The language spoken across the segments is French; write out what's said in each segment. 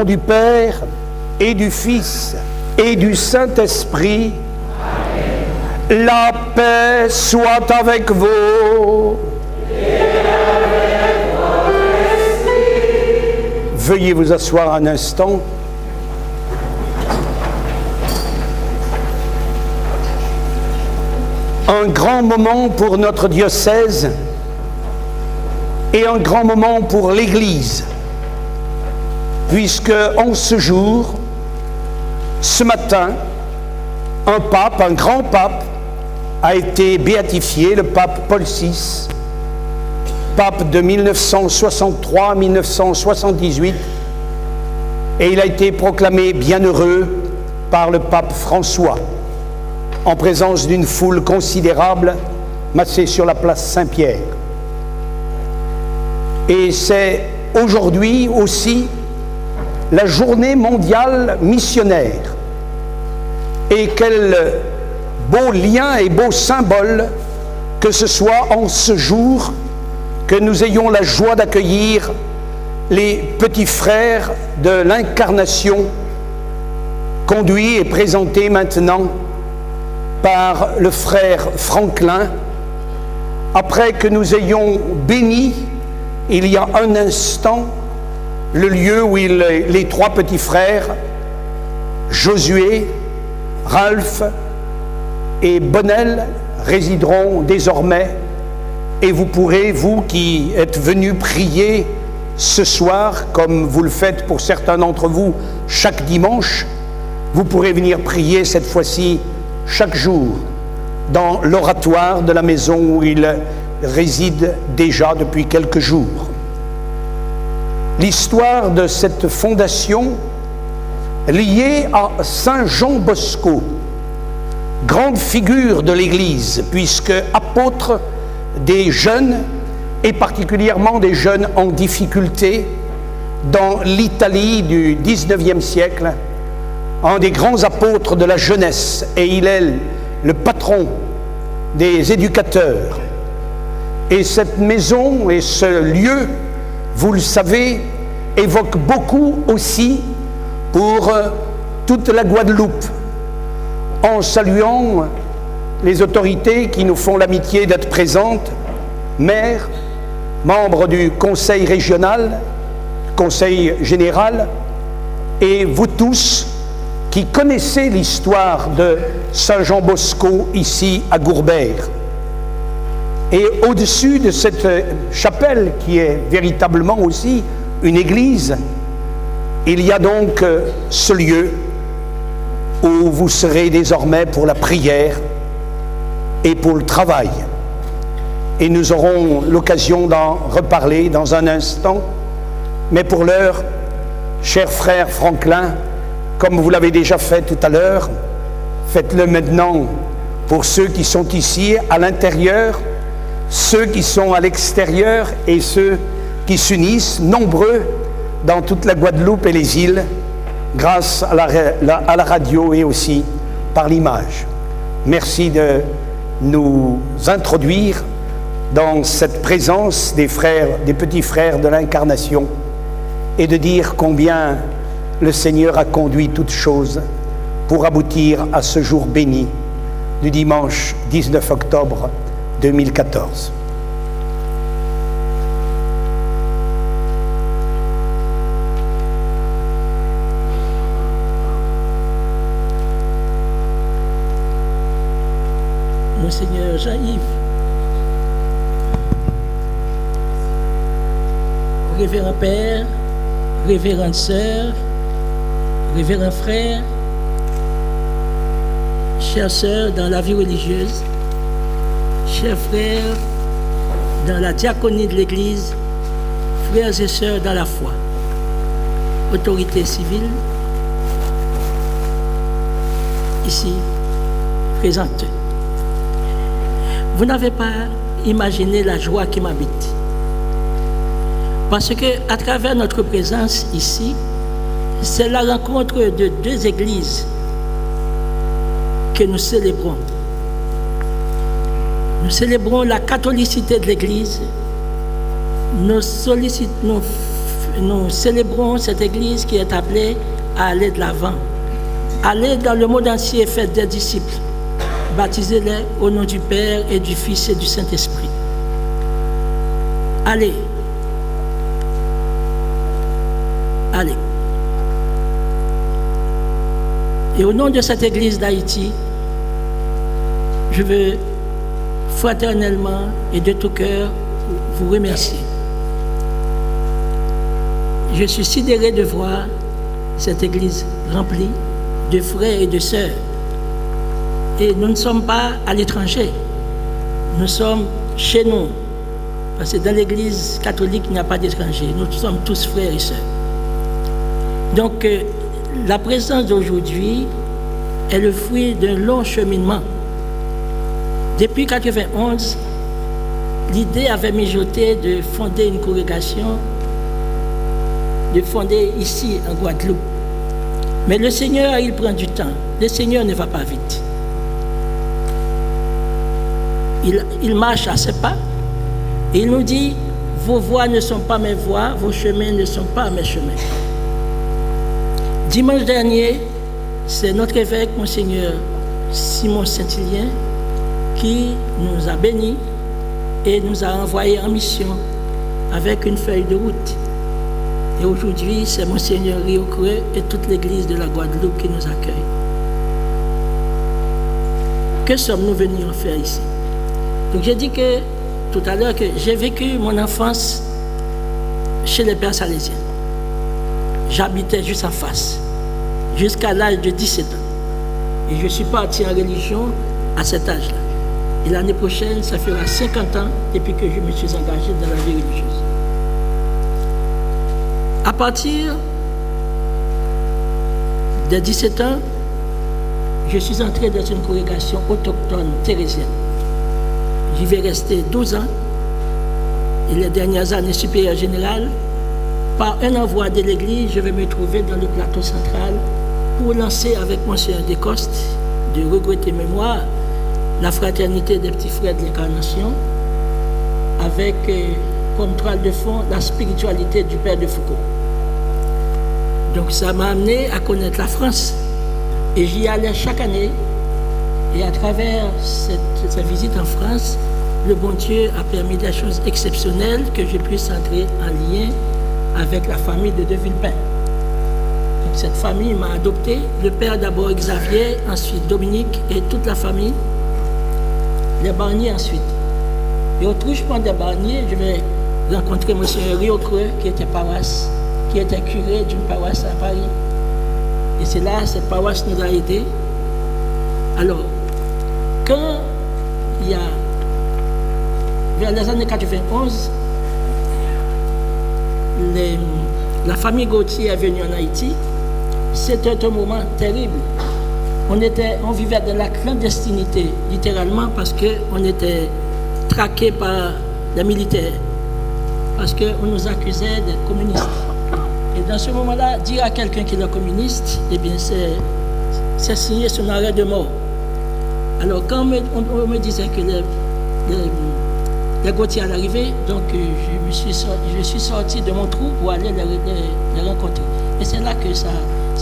du Père et du Fils et du Saint-Esprit. Amen. La paix soit avec vous. Et avec votre esprit. Veuillez vous asseoir un instant. Un grand moment pour notre diocèse et un grand moment pour l'Église, puisque en ce jour, ce matin, un pape, un grand pape, a été béatifié, le pape Paul VI, pape de 1963 à 1978, et il a été proclamé bienheureux par le pape François, en présence d'une foule considérable massée sur la place Saint-Pierre. Et c'est aujourd'hui aussi la journée mondiale missionnaire. Et quel beau lien et beau symbole que ce soit en ce jour que nous ayons la joie d'accueillir les petits frères de l'Incarnation, conduits et présentés maintenant par le frère Franklin, après que nous ayons béni il y a un instant le lieu où les trois petits frères, Josué, Ralph et Bonnel, résideront désormais, et vous pourrez, vous qui êtes venus prier ce soir, comme vous le faites pour certains d'entre vous chaque dimanche, vous pourrez venir prier cette fois-ci chaque jour dans l'oratoire de la maison où il réside déjà depuis quelques jours. L'histoire de cette fondation liée à Saint Jean Bosco, grande figure de l'Église, puisque apôtre des jeunes et particulièrement des jeunes en difficulté dans l'Italie du XIXe siècle, un des grands apôtres de la jeunesse, et il est le patron des éducateurs. Et cette maison et ce lieu, vous le savez, évoquent beaucoup aussi pour toute la Guadeloupe, en saluant les autorités qui nous font l'amitié d'être présentes, maires, membres du conseil régional, conseil général, et vous tous qui connaissez l'histoire de Saint Jean Bosco ici à Gourbert. Et au-dessus de cette chapelle, qui est véritablement aussi une église, il y a donc ce lieu où vous serez désormais pour la prière et pour le travail. Et nous aurons l'occasion d'en reparler dans un instant. Mais pour l'heure, cher frère Franklin, comme vous l'avez déjà fait tout à l'heure, faites-le maintenant pour ceux qui sont ici à l'intérieur, ceux qui sont à l'extérieur et ceux qui s'unissent, nombreux, dans toute la Guadeloupe et les îles, grâce à la radio et aussi par l'image. Merci de nous introduire dans cette présence des frères, des petits frères de l'Incarnation, et de dire combien le Seigneur a conduit toutes choses pour aboutir à ce jour béni du dimanche 19 octobre 2014. Monseigneur Jean-Yves, révérend Père, révérende Sœur, révérend Frère, chers sœurs dans la vie religieuse, chers frères dans la diaconie de l'Église, frères et sœurs dans la foi, autorités civiles, ici présentes. Vous n'avez pas imaginé la joie qui m'habite. Parce que à travers notre présence ici, c'est la rencontre de deux églises que nous célébrons. Nous célébrons la catholicité de l'Église, nous nous célébrons cette église qui est appelée à aller de l'avant. Allez dans le monde entier et faites des disciples. Baptisez-les au nom du Père et du Fils et du Saint-Esprit. Allez. Allez. Et au nom de cette église d'Haïti, je veux fraternellement et de tout cœur vous remercier. Je suis sidéré de voir cette église remplie de frères et de sœurs. Et nous ne sommes pas à l'étranger, nous sommes chez nous. Parce que dans l'église catholique, il n'y a pas d'étrangers, nous sommes tous frères et sœurs. Donc, la présence d'aujourd'hui est le fruit d'un long cheminement. Depuis 1991, l'idée avait mijoté de fonder une congrégation, de fonder ici en Guadeloupe. Mais le Seigneur, il prend du temps. Le Seigneur ne va pas vite. Il marche à ses pas et il nous dit, vos voies ne sont pas mes voies, vos chemins ne sont pas mes chemins. Dimanche dernier, c'est notre évêque, Monseigneur Simon Saint-Hilien, qui nous a bénis et nous a envoyés en mission avec une feuille de route. Et aujourd'hui, c'est Monseigneur Rio Creux et toute l'église de la Guadeloupe qui nous accueille. Que sommes-nous venus en faire ici? Donc j'ai dit que tout à l'heure que j'ai vécu mon enfance chez les Pères Salésiens. J'habitais juste en face, jusqu'à l'âge de 17 ans. Et je suis parti en religion à cet âge-là. Et l'année prochaine, ça fera 50 ans depuis que je me suis engagé dans la vie religieuse. À partir de 17 ans, je suis entré dans une congrégation autochtone thérésienne. J'y vais rester 12 ans et les dernières années supérieures générales. Par un envoi de l'église, je vais me trouver dans le plateau central pour lancer avec Monseigneur Descostes, de regretter mémoire, la fraternité des petits frères de l'incarnation, avec comme toile de fond la spiritualité du Père de Foucault. Donc ça m'a amené à connaître la France. Et j'y allais chaque année. Et à travers cette visite en France, le bon Dieu a permis des choses exceptionnelles que je puisse entrer en lien avec la famille de Villepin. Donc cette famille m'a adopté. Le père d'abord Xavier, ensuite Dominique et toute la famille. Les Barniers ensuite. Et au truchement des Barniers, je vais rencontrer M. Rio Creux, qui était paroisse, qui était curé d'une paroisse à Paris. Et c'est là, cette paroisse nous a aidés. Alors, quand il y a, vers les années 91, la famille Gauthier est venue en Haïti, c'était un moment terrible. On vivait dans la clandestinité, littéralement, parce qu'on était traqués par les militaires, parce qu'on nous accusait d'être communistes. Et dans ce moment-là, dire à quelqu'un qu'il est communiste, eh bien, c'est signer son arrêt de mort. Alors, quand on me disait que les Gauthier allaient arriver, donc je suis sorti de mon trou pour aller les rencontrer. Et c'est là que ça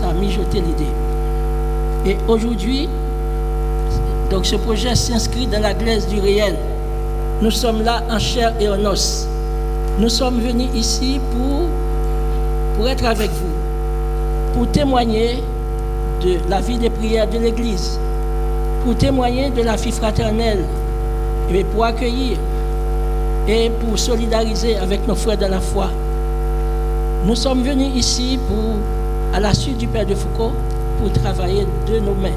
a mijoté l'idée. Et aujourd'hui, donc ce projet s'inscrit dans la glaise du réel. Nous sommes là en chair et en os. Nous sommes venus ici pour être avec vous, pour témoigner de la vie des prières de l'Église, pour témoigner de la vie fraternelle, et pour accueillir et pour solidariser avec nos frères de la foi. Nous sommes venus ici à la suite du Père de Foucault, pour travailler de nos mains.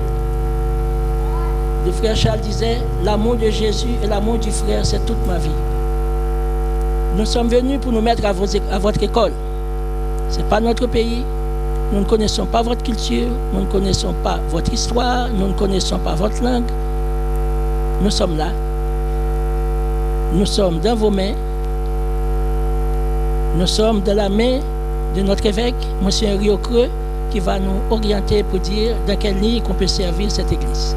Le frère Charles disait, l'amour de Jésus et l'amour du frère, c'est toute ma vie. Nous sommes venus pour nous mettre à votre école. Ce n'est pas notre pays. Nous ne connaissons pas votre culture, nous ne connaissons pas votre histoire, nous ne connaissons pas votre langue. Nous sommes là. Nous sommes dans vos mains. Nous sommes dans la main de notre évêque, M. Rio Creux, qui va nous orienter pour dire dans quelle ligne qu'on peut servir cette église.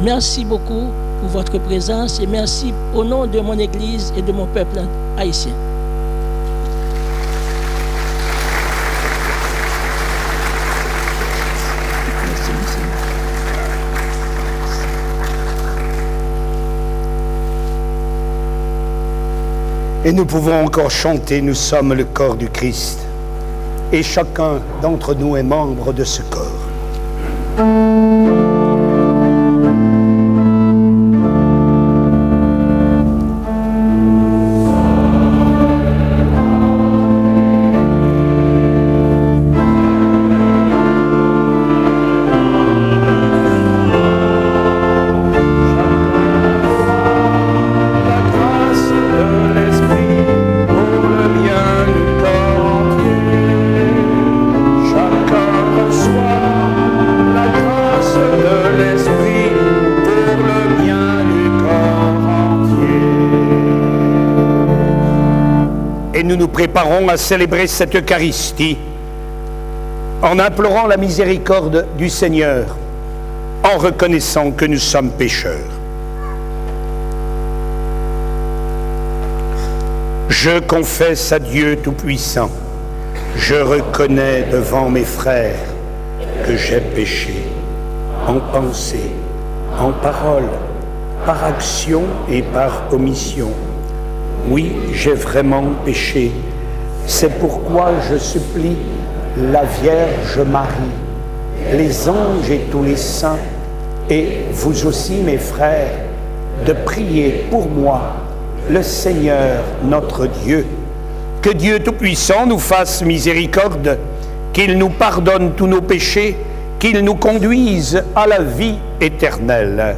Merci beaucoup pour votre présence et merci au nom de mon église et de mon peuple haïtien. Et nous pouvons encore chanter, nous sommes le corps du Christ. Et chacun d'entre nous est membre de ce corps. Nous nous préparons à célébrer cette Eucharistie en implorant la miséricorde du Seigneur, en reconnaissant que nous sommes pécheurs. Je confesse à Dieu Tout-Puissant, je reconnais devant mes frères que j'ai péché en pensée, en parole, par action et par omission. Oui, j'ai vraiment péché. C'est pourquoi je supplie la Vierge Marie, les anges et tous les saints, et vous aussi, mes frères, de prier pour moi, le Seigneur notre Dieu. Que Dieu Tout-Puissant nous fasse miséricorde, qu'il nous pardonne tous nos péchés, qu'il nous conduise à la vie éternelle.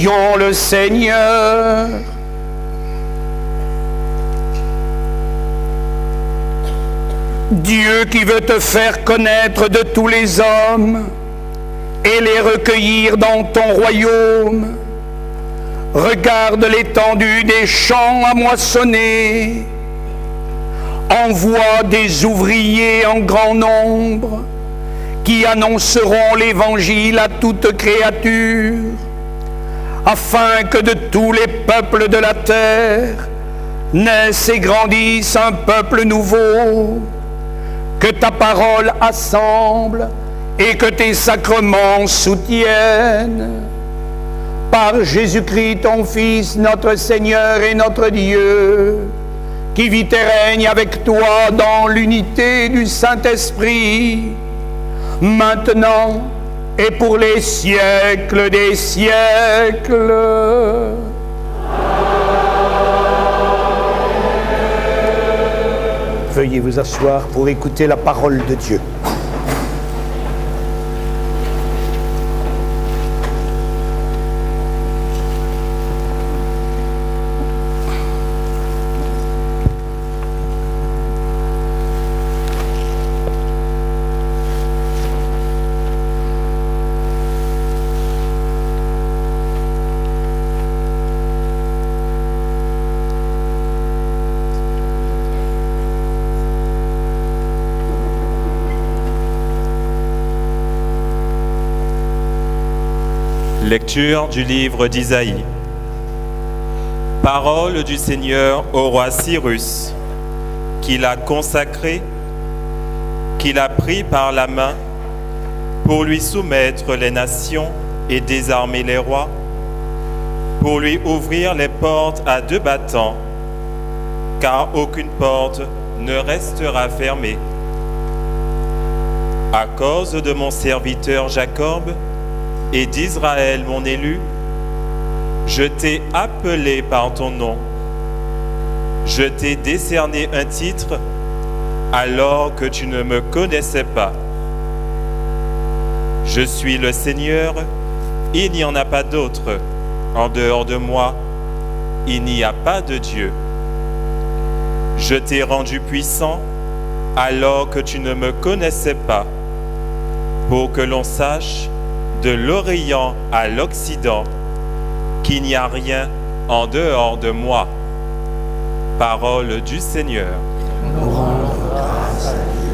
Prions le Seigneur. Dieu qui veut te faire connaître de tous les hommes et les recueillir dans ton royaume, regarde l'étendue des champs à moissonner, envoie des ouvriers en grand nombre qui annonceront l'évangile à toute créature, afin que de tous les peuples de la terre naisse et grandisse un peuple nouveau, que ta parole assemble et que tes sacrements soutiennent. Par Jésus-Christ, ton Fils, notre Seigneur et notre Dieu, qui vit et règne avec toi dans l'unité du Saint-Esprit, maintenant et pour les siècles des siècles. Veuillez vous asseoir pour écouter la parole de Dieu. Lecture du livre d'Isaïe. Parole du Seigneur au roi Cyrus, qu'il a consacré, qu'il a pris par la main pour lui soumettre les nations et désarmer les rois, pour lui ouvrir les portes à deux battants, car aucune porte ne restera fermée. À cause de mon serviteur Jacob et d'Israël mon élu, je t'ai appelé par ton nom. Je t'ai décerné un titre alors que tu ne me connaissais pas. Je suis le Seigneur, il n'y en a pas d'autre. En dehors de moi, il n'y a pas de Dieu. Je t'ai rendu puissant alors que tu ne me connaissais pas, pour que l'on sache de l'Orient à l'Occident qu'il n'y a rien en dehors de moi. Parole du Seigneur. Nous rendons grâce à Dieu.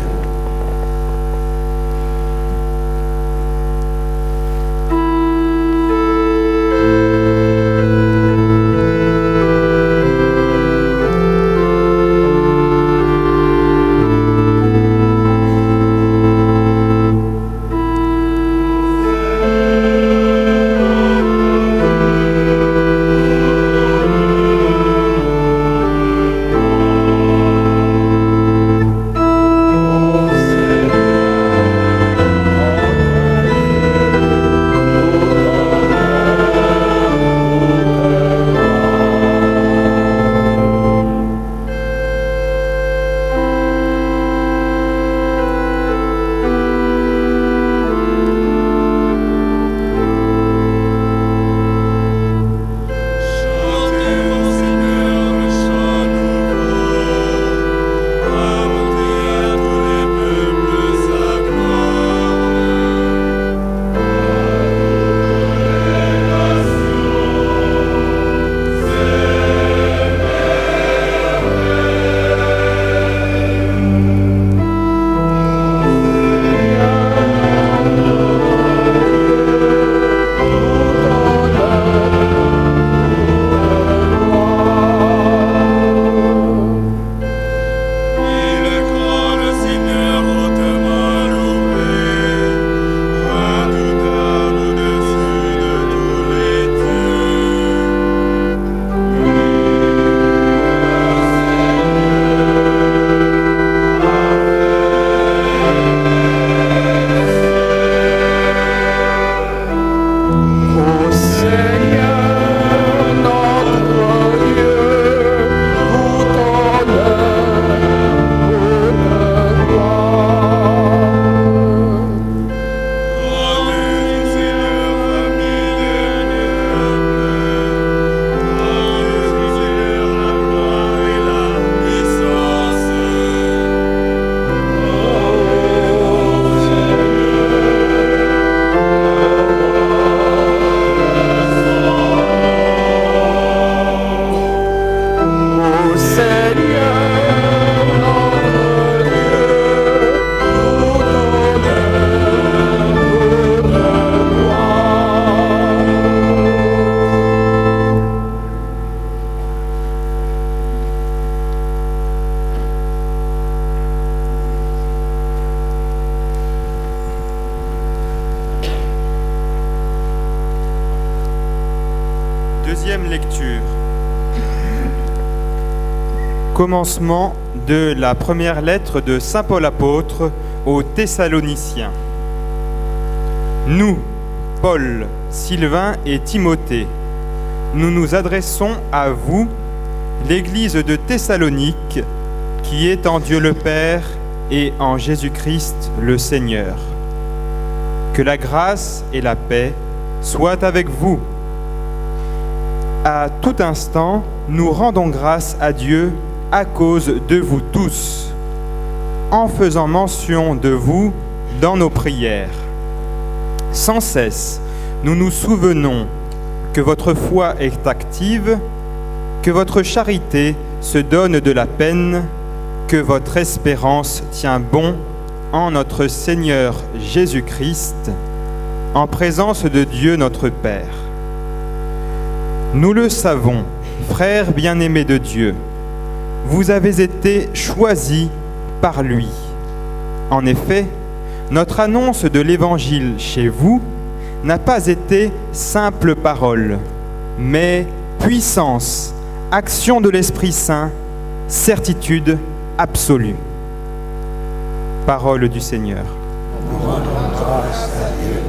Deuxième lecture. Commencement de la première lettre de Saint Paul apôtre aux Thessaloniciens. Nous, Paul, Sylvain et Timothée, nous nous adressons à vous, l'Église de Thessalonique, qui est en Dieu le Père et en Jésus-Christ le Seigneur. Que la grâce et la paix soient avec vous. À tout instant, nous rendons grâce à Dieu à cause de vous tous, en faisant mention de vous dans nos prières. Sans cesse, nous nous souvenons que votre foi est active, que votre charité se donne de la peine, que votre espérance tient bon en notre Seigneur Jésus-Christ, en présence de Dieu notre Père. Nous le savons, frères bien-aimés de Dieu, vous avez été choisis par lui. En effet, notre annonce de l'Évangile chez vous n'a pas été simple parole, mais puissance, action de l'Esprit Saint, certitude absolue. Parole du Seigneur. Nous rendons grâce à Dieu.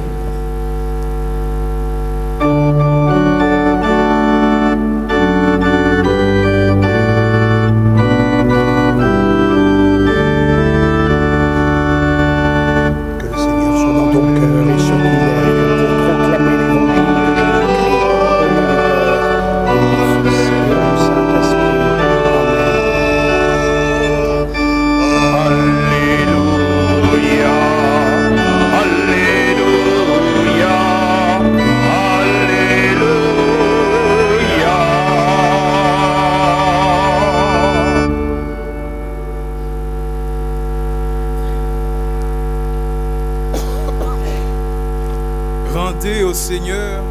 Rendez au Seigneur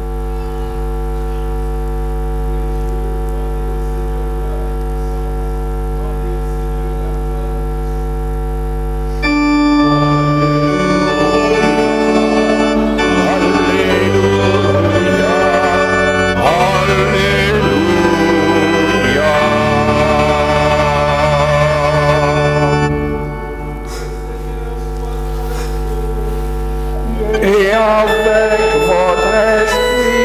et avec votre esprit.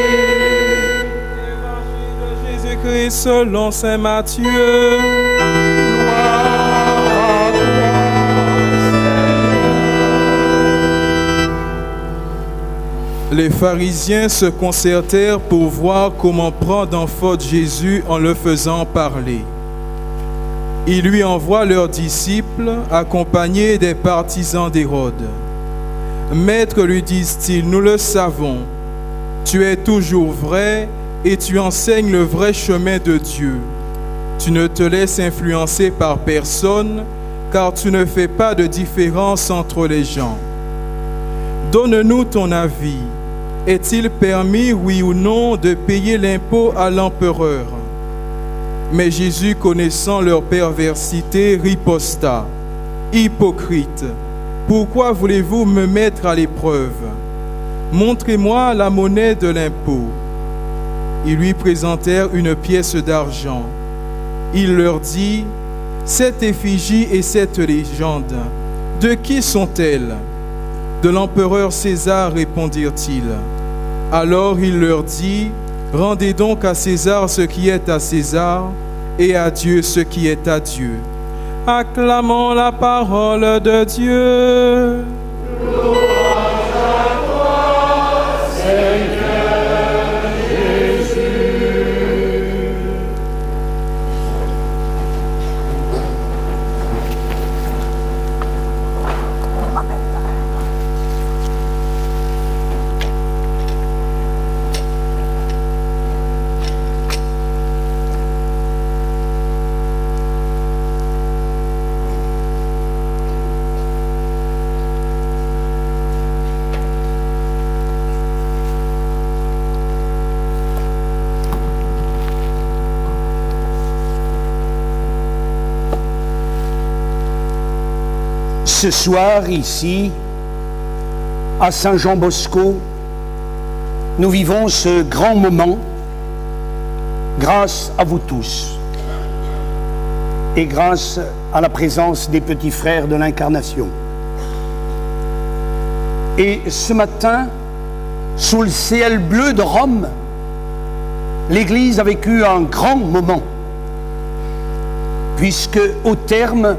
Évangile de Jésus-Christ selon saint Matthieu. Gloire à toi, Seigneur. Les pharisiens se concertèrent pour voir comment prendre en faute Jésus en le faisant parler. Ils lui envoient leurs disciples, accompagnés des partisans d'Hérode. « Maître, lui disent-ils, nous le savons, tu es toujours vrai et tu enseignes le vrai chemin de Dieu. Tu ne te laisses influencer par personne, car tu ne fais pas de différence entre les gens. Donne-nous ton avis. Est-il permis, oui ou non, de payer l'impôt à l'empereur ?» Mais Jésus, connaissant leur perversité, riposta. « Hypocrite, pourquoi voulez-vous me mettre à l'épreuve? Montrez-moi la monnaie de l'impôt. » Ils lui présentèrent une pièce d'argent. Il leur dit, « Cette effigie et cette légende, de qui sont-elles? » « De l'empereur César, répondirent-ils. Alors il leur dit, « Rendez donc à César ce qui est à César, et à Dieu ce qui est à Dieu. » Acclamons la parole de Dieu. Louange à toi, Seigneur Jésus. Ce soir, ici, à Saint-Jean-Bosco, nous vivons ce grand moment grâce à vous tous et grâce à la présence des petits frères de l'Incarnation. Et ce matin, sous le ciel bleu de Rome, l'Église a vécu un grand moment, puisque au terme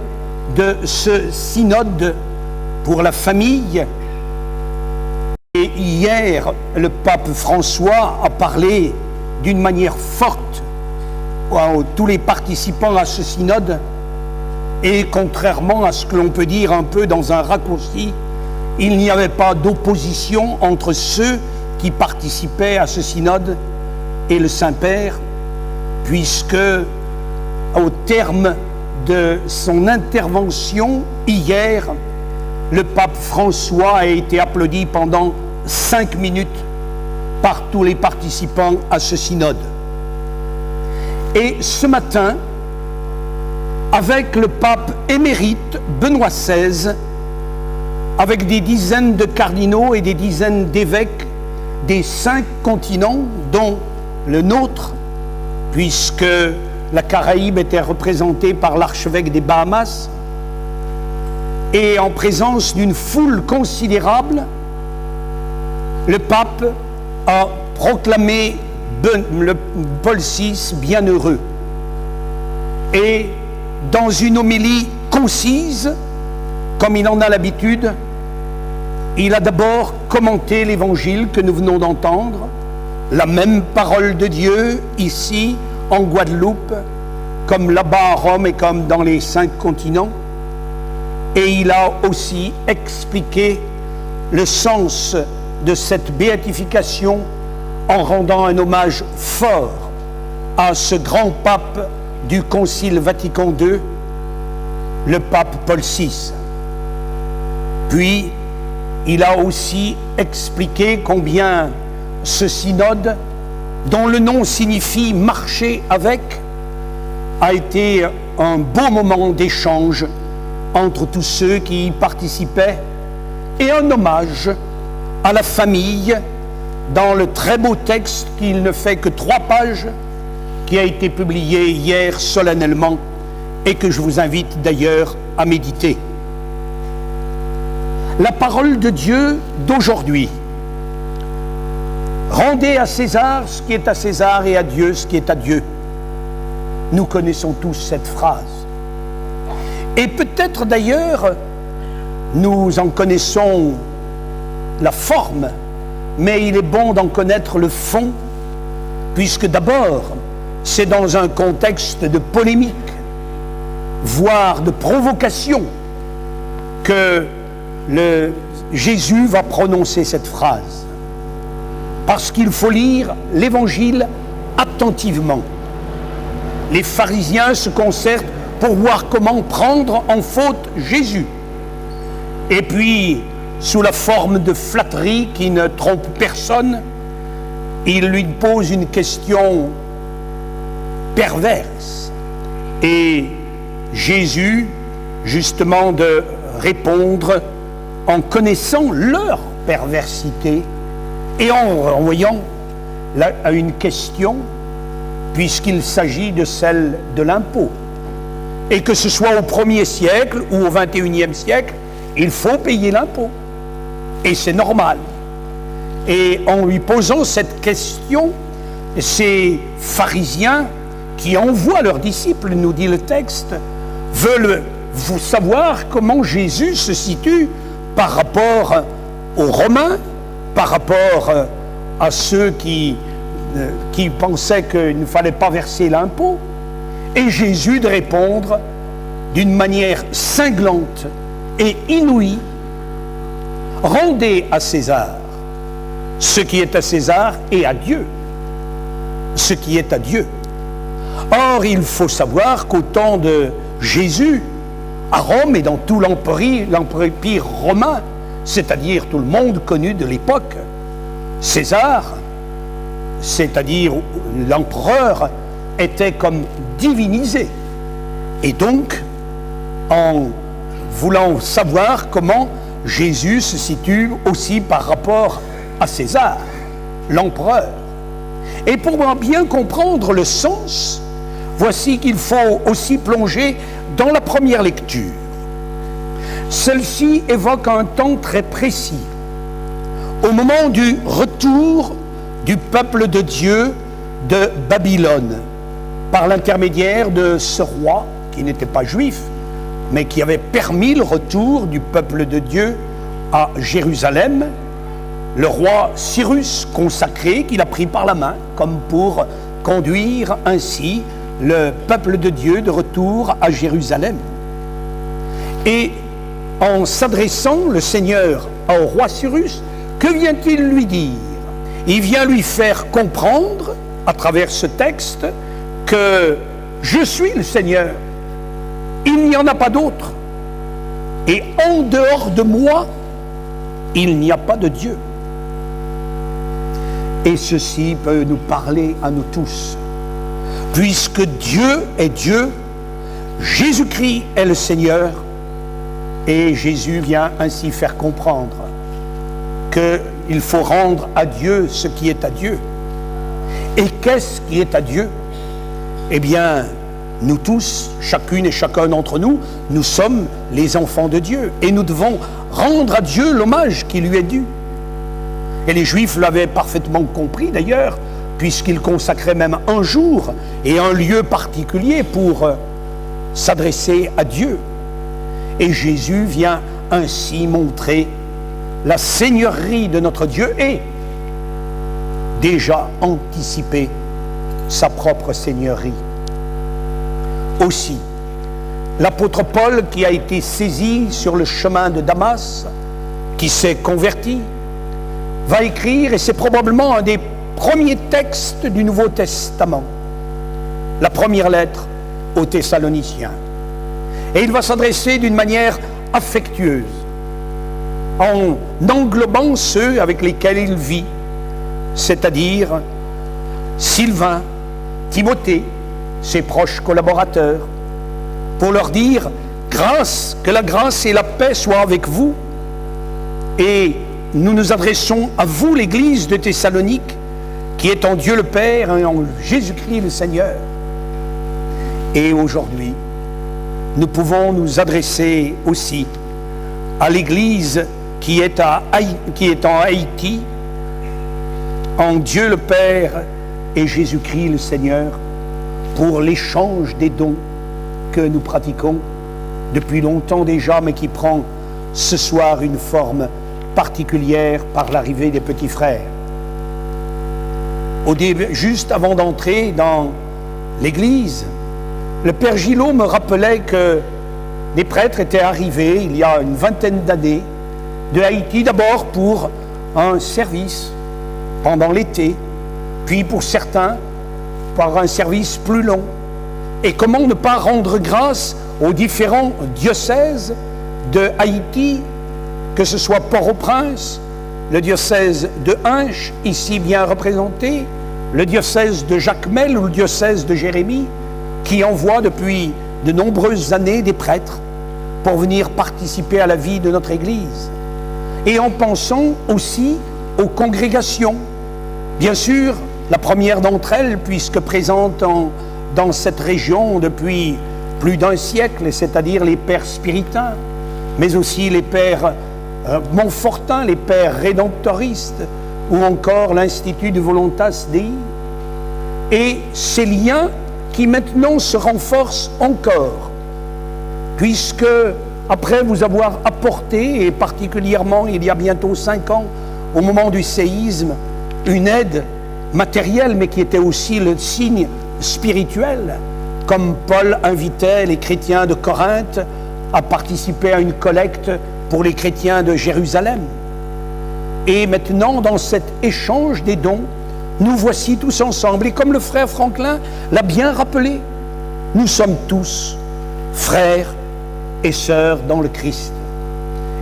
de ce synode pour la famille, et hier, le pape François a parlé d'une manière forte à tous les participants à ce synode, et contrairement à ce que l'on peut dire un peu dans un raccourci, il n'y avait pas d'opposition entre ceux qui participaient à ce synode et le Saint-Père, puisque au terme de son intervention hier, le pape François a été applaudi pendant 5 minutes par tous les participants à ce synode. Et ce matin, avec le pape émérite Benoît XVI, avec des dizaines de cardinaux et des dizaines d'évêques des 5 continents, dont le nôtre, puisque la Caraïbe était représentée par l'archevêque des Bahamas, et en présence d'une foule considérable, le pape a proclamé Paul VI bienheureux. Et dans une homélie concise, comme il en a l'habitude, il a d'abord commenté l'évangile que nous venons d'entendre, la même parole de Dieu ici en Guadeloupe, comme là-bas à Rome et comme dans les 5 continents. Et il a aussi expliqué le sens de cette béatification en rendant un hommage fort à ce grand pape du Concile Vatican II, le pape Paul VI. Puis, il a aussi expliqué combien ce synode, dont le nom signifie « marcher avec », a été un beau moment d'échange entre tous ceux qui y participaient, et un hommage à la famille dans le très beau texte qui ne fait que 3 pages, qui a été publié hier solennellement et que je vous invite d'ailleurs à méditer. La parole de Dieu d'aujourd'hui. Rendez à César ce qui est à César et à Dieu ce qui est à Dieu. Nous connaissons tous cette phrase. Et peut-être d'ailleurs, nous en connaissons la forme, mais il est bon d'en connaître le fond, puisque d'abord, c'est dans un contexte de polémique, voire de provocation, que Jésus va prononcer cette phrase. Parce qu'il faut lire l'Évangile attentivement. Les pharisiens se concertent pour voir comment prendre en faute Jésus. Et puis, sous la forme de flatterie qui ne trompe personne, il lui pose une question perverse. Et Jésus, justement, de répondre en connaissant leur perversité et en renvoyant à une question, puisqu'il s'agit de celle de l'impôt. Et que ce soit au 1er siècle ou au 21e siècle, il faut payer l'impôt. Et c'est normal. Et en lui posant cette question, ces pharisiens qui envoient leurs disciples, nous dit le texte, veulent vous savoir comment Jésus se situe par rapport aux Romains, par rapport à ceux qui pensaient qu'il ne fallait pas verser l'impôt. Et Jésus de répondre d'une manière cinglante et inouïe: rendez à César ce qui est à César et à Dieu ce qui est à Dieu. Or, il faut savoir qu'au temps de Jésus, à Rome et dans tout l'empire romain, c'est-à-dire tout le monde connu de l'époque, César, c'est-à-dire l'empereur, était comme divinisé. Et donc, en voulant savoir comment Jésus se situe aussi par rapport à César, l'empereur. Et pour bien comprendre le sens, voici qu'il faut aussi plonger dans la première lecture. Celle-ci évoque un temps très précis, au moment du retour du peuple de Dieu de Babylone, par l'intermédiaire de ce roi qui n'était pas juif, mais qui avait permis le retour du peuple de Dieu à Jérusalem, le roi Cyrus consacré, qu'il a pris par la main, comme pour conduire ainsi le peuple de Dieu de retour à Jérusalem. Et en s'adressant, le Seigneur, au roi Cyrus, que vient-il lui dire? Il vient lui faire comprendre, à travers ce texte, que je suis le Seigneur, il n'y en a pas d'autre, et en dehors de moi, il n'y a pas de Dieu. Et ceci peut nous parler à nous tous, puisque Dieu est Dieu, Jésus-Christ est le Seigneur, et Jésus vient ainsi faire comprendre qu'il faut rendre à Dieu ce qui est à Dieu. Et qu'est-ce qui est à Dieu? Eh bien, nous tous, chacune et chacun d'entre nous, nous sommes les enfants de Dieu. Et nous devons rendre à Dieu l'hommage qui lui est dû. Et les Juifs l'avaient parfaitement compris d'ailleurs, puisqu'ils consacraient même un jour et un lieu particulier pour s'adresser à Dieu. Et Jésus vient ainsi montrer la seigneurie de notre Dieu et déjà anticiper sa propre seigneurie. Aussi, l'apôtre Paul, qui a été saisi sur le chemin de Damas, qui s'est converti, va écrire, et c'est probablement un des premiers textes du Nouveau Testament, la première lettre aux Thessaloniciens. Et il va s'adresser d'une manière affectueuse, en englobant ceux avec lesquels il vit, c'est-à-dire Sylvain, Timothée, ses proches collaborateurs, pour leur dire que la grâce et la paix soient avec vous. Et nous nous adressons à vous, l'Église de Thessalonique, qui est en Dieu le Père et en Jésus-Christ le Seigneur. Et aujourd'hui, nous pouvons nous adresser aussi à l'Église qui est en Haïti, en Dieu le Père et Jésus-Christ le Seigneur, pour l'échange des dons que nous pratiquons depuis longtemps déjà, mais qui prend ce soir une forme particulière par l'arrivée des petits frères. Juste avant d'entrer dans l'église, le Père Gillot me rappelait que des prêtres étaient arrivés il y a une vingtaine d'années de Haïti, d'abord pour un service pendant l'été, puis pour certains par un service plus long. Et comment ne pas rendre grâce aux différents diocèses de Haïti, que ce soit Port-au-Prince, le diocèse de Hinche, ici bien représenté, le diocèse de Jacmel ou le diocèse de Jérémie, qui envoie depuis de nombreuses années des prêtres pour venir participer à la vie de notre Église. Et en pensant aussi aux congrégations. Bien sûr, la première d'entre elles, puisque présente dans cette région depuis plus d'un siècle, c'est-à-dire les pères spiritains, mais aussi les pères montfortins, les pères rédemptoristes, ou encore l'Institut de Voluntas Dei. Et ces liens qui maintenant se renforcent encore, puisque après vous avoir apporté, et particulièrement il y a bientôt 5 ans, au moment du séisme, une aide matérielle, mais qui était aussi le signe spirituel, comme Paul invitait les chrétiens de Corinthe à participer à une collecte pour les chrétiens de Jérusalem. Et maintenant, dans cet échange des dons, nous voici tous ensemble. Et comme le frère Franklin l'a bien rappelé, nous sommes tous frères et sœurs dans le Christ.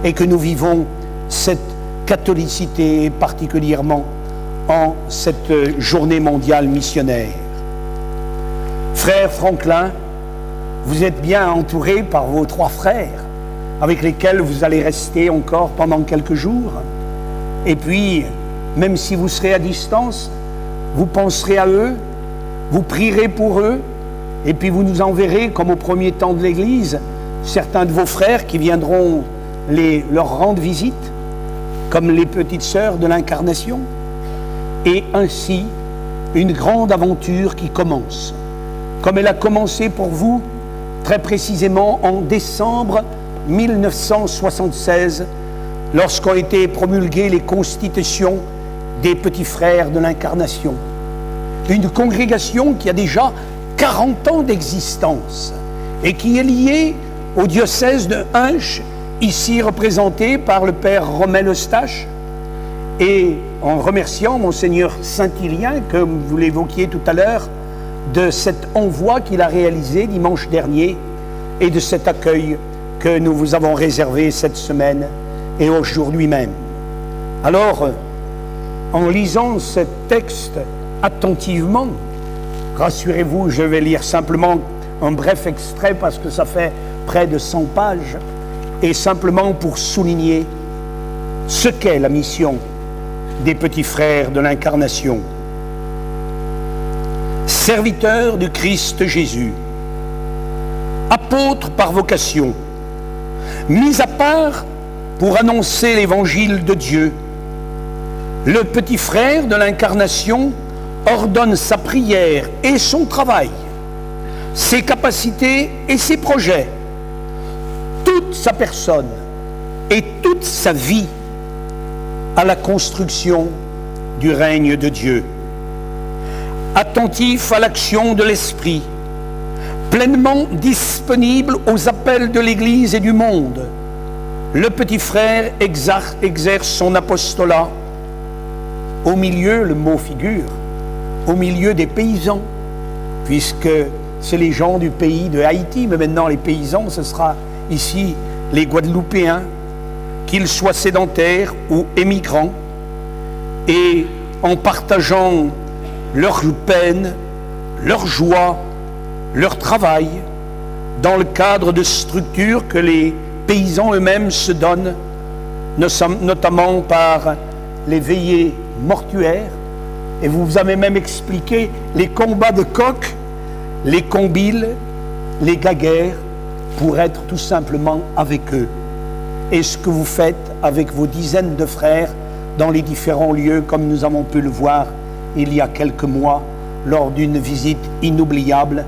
Et que nous vivons cette catholicité, particulièrement en cette journée mondiale missionnaire. Frère Franklin, vous êtes bien entouré par vos 3 frères, avec lesquels vous allez rester encore pendant quelques jours. Et puis, même si vous serez à distance, vous penserez à eux, vous prierez pour eux, et puis vous nous enverrez, comme au premier temps de l'Église, certains de vos frères qui viendront leur rendre visite, comme les petites sœurs de l'Incarnation, et ainsi une grande aventure qui commence, comme elle a commencé pour vous très précisément en décembre 1976, lorsqu'ont été promulguées les constitutions des petits frères de l'Incarnation. Une congrégation qui a déjà 40 ans d'existence et qui est liée au diocèse de Hinches, ici représenté par le père Romain Eustache, et en remerciant Monseigneur Saint-Hilien, comme vous l'évoquiez tout à l'heure, de cet envoi qu'il a réalisé dimanche dernier et de cet accueil que nous vous avons réservé cette semaine et aujourd'hui même. Alors, en lisant ce texte attentivement, rassurez-vous, je vais lire simplement un bref extrait parce que ça fait près de 100 pages, et simplement pour souligner ce qu'est la mission des petits frères de l'Incarnation. Serviteurs du Christ Jésus, apôtres par vocation, mis à part pour annoncer l'évangile de Dieu, le petit frère de l'Incarnation ordonne sa prière et son travail, ses capacités et ses projets, toute sa personne et toute sa vie à la construction du règne de Dieu. Attentif à l'action de l'Esprit, pleinement disponible aux appels de l'Église et du monde, le petit frère exerce son apostolat au milieu, le mot figure, au milieu des paysans, puisque c'est les gens du pays de Haïti, mais maintenant les paysans, ce sera ici les Guadeloupéens, qu'ils soient sédentaires ou émigrants, et en partageant leurs peines, leurs joies, leur travail, dans le cadre de structures que les paysans eux-mêmes se donnent, notamment par les veillées mortuaires, et vous avez même expliqué les combats de coqs, les combiles, les gaguères, pour être tout simplement avec eux. Et ce que vous faites avec vos dizaines de frères dans les différents lieux, comme nous avons pu le voir il y a quelques mois, lors d'une visite inoubliable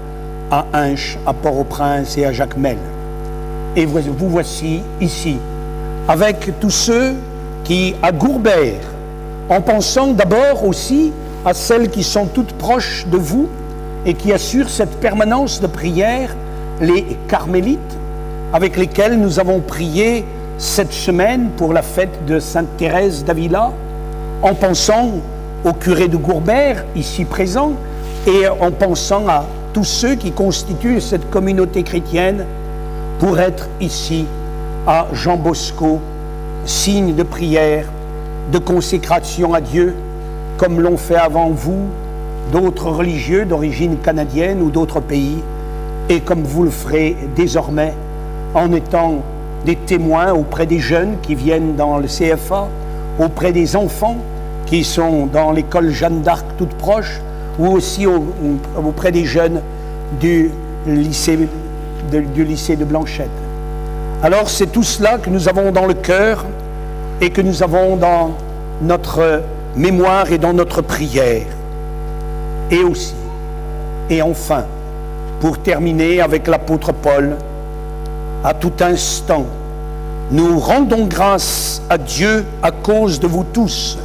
à Hinches, à Port-au-Prince et à Jacmel. Et vous voici ici, avec tous ceux qui, à Gourbert, en pensant d'abord aussi à celles qui sont toutes proches de vous et qui assurent cette permanence de prière, les carmélites, avec lesquels nous avons prié cette semaine pour la fête de Sainte Thérèse d'Avila, en pensant au curé de Gourbert, ici présent, et en pensant à tous ceux qui constituent cette communauté chrétienne, pour être ici à Jean Bosco, signe de prière, de consécration à Dieu, comme l'ont fait avant vous d'autres religieux d'origine canadienne ou d'autres pays, et comme vous le ferez désormais en étant des témoins auprès des jeunes qui viennent dans le CFA, auprès des enfants qui sont dans l'école Jeanne d'Arc toute proche, ou aussi auprès des jeunes du lycée de Blanchette. Alors c'est tout cela que nous avons dans le cœur et que nous avons dans notre mémoire et dans notre prière. Et aussi, et enfin, pour terminer avec l'apôtre Paul, à tout instant, nous rendons grâce à Dieu à cause de vous tous,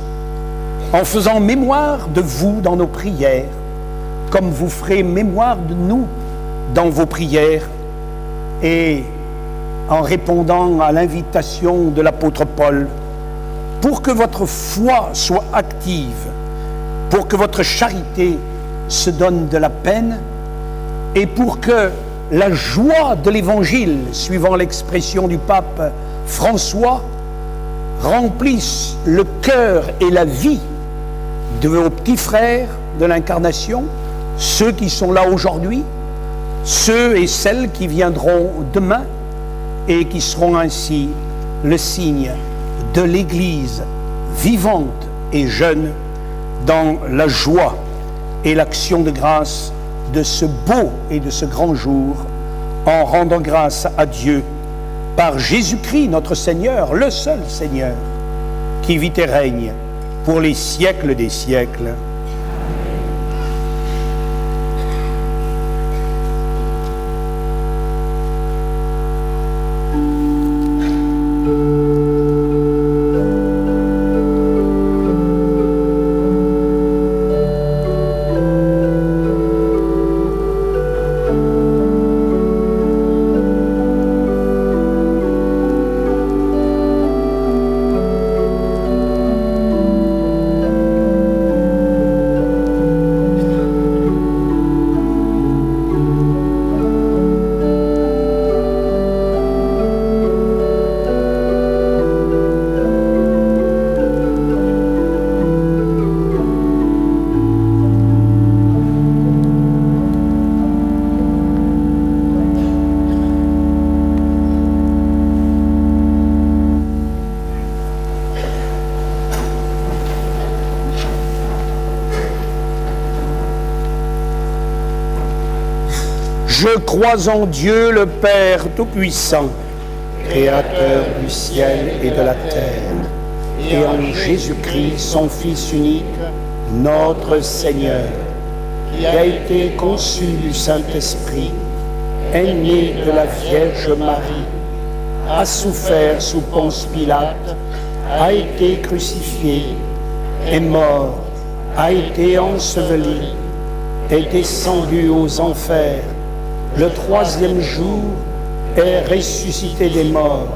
en faisant mémoire de vous dans nos prières, comme vous ferez mémoire de nous dans vos prières, et en répondant à l'invitation de l'apôtre Paul, pour que votre foi soit active, pour que votre charité se donne de la peine, et pour que la joie de l'Évangile, suivant l'expression du pape François, remplisse le cœur et la vie de vos petits frères de l'Incarnation, ceux qui sont là aujourd'hui, ceux et celles qui viendront demain et qui seront ainsi le signe de l'Église vivante et jeune dans la joie et l'action de grâce de ce beau et de ce grand jour, en rendant grâce à Dieu par Jésus-Christ notre Seigneur, le seul Seigneur, qui vit et règne pour les siècles des siècles. Je crois en Dieu le Père Tout-Puissant, Créateur du ciel et de la terre, et en Jésus-Christ, son Fils unique, notre Seigneur, qui a été conçu du Saint-Esprit, est né de la Vierge Marie, a souffert sous Ponce Pilate, a été crucifié, est mort, a été enseveli, est descendu aux enfers, le troisième jour est ressuscité des morts,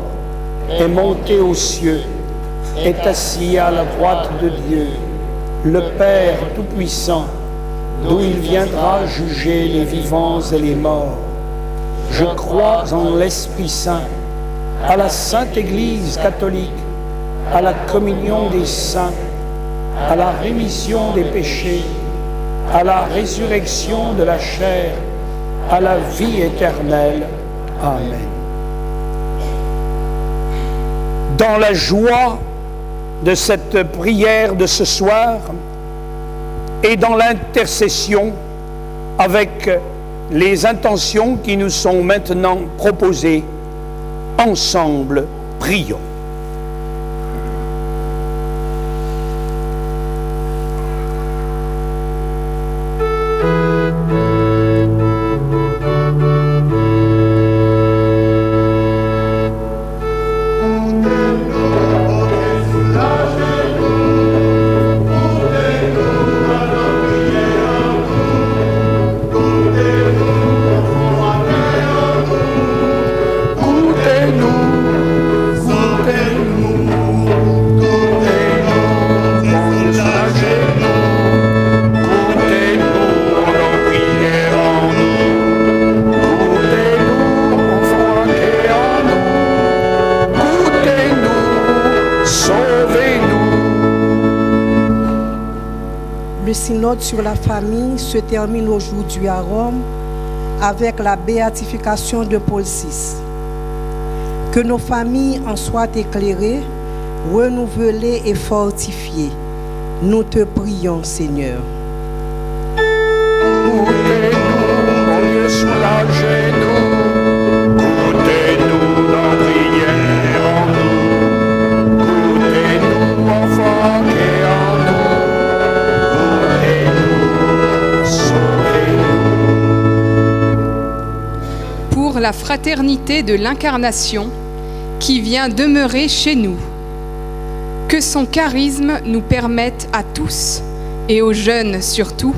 est monté aux cieux, est assis à la droite de Dieu, le Père Tout-Puissant, d'où il viendra juger les vivants et les morts. Je crois en l'Esprit Saint, à la Sainte Église catholique, à la communion des saints, à la rémission des péchés, à la résurrection de la chair, à la vie éternelle. Amen. Dans la joie de cette prière de ce soir et dans l'intercession avec les intentions qui nous sont maintenant proposées, ensemble, prions. Le synode sur la famille se termine aujourd'hui à Rome avec la béatification de Paul VI. Que nos familles en soient éclairées, renouvelées et fortifiées. Nous te prions, Seigneur. Pour la fraternité de l'incarnation qui vient demeurer chez nous. Que son charisme nous permette à tous, et aux jeunes surtout,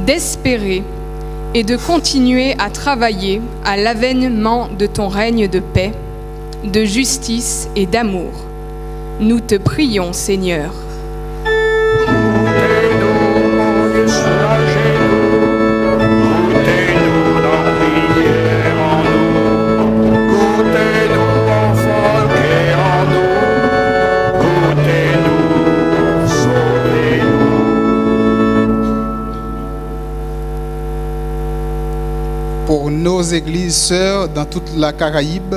d'espérer et de continuer à travailler à l'avènement de ton règne de paix, de justice et d'amour. Nous te prions, Seigneur. Pour nos églises sœurs dans toute la Caraïbe,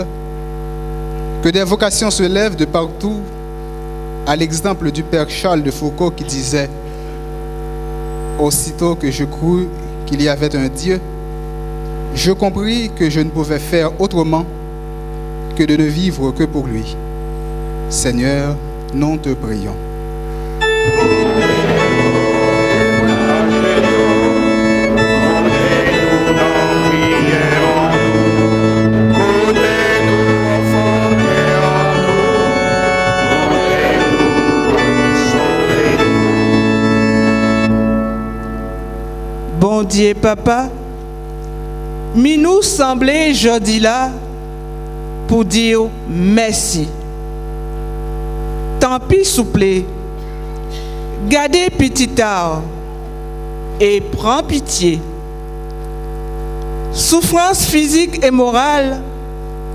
que des vocations se lèvent de partout, à l'exemple du Père Charles de Foucault qui disait Aussitôt que je crus qu'il y avait un Dieu, je compris que je ne pouvais faire autrement que de ne vivre que pour lui. Seigneur, nous te prions. Bon Dieu, papa, mi nous semblait jeudi là pour dire merci. Tant pis, souple, gardez petit tard et prends pitié. Souffrance physique et morale